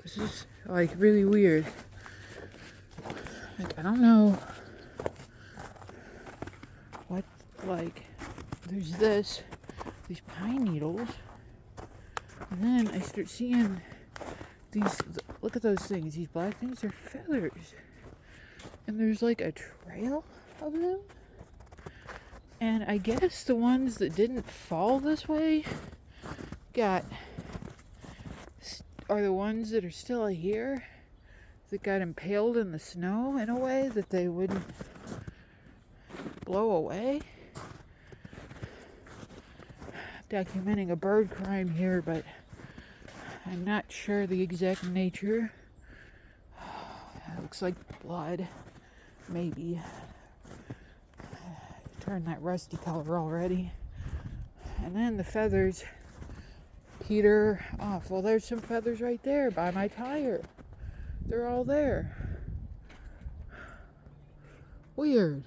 This is like really weird. Like, I don't know what, like, there's these pine needles, and then I start seeing these, look at those things, these black things, they're feathers, and there's like a trail of them, and I guess the ones that didn't fall this way are the ones that are still here, that got impaled in the snow in a way that they wouldn't blow away. Documenting a bird crime here, but I'm not sure the exact nature. It looks like blood, maybe. Turned that rusty color already. And then the feathers peter off. Well, there's some feathers right there by my tire. They're all there. Weird.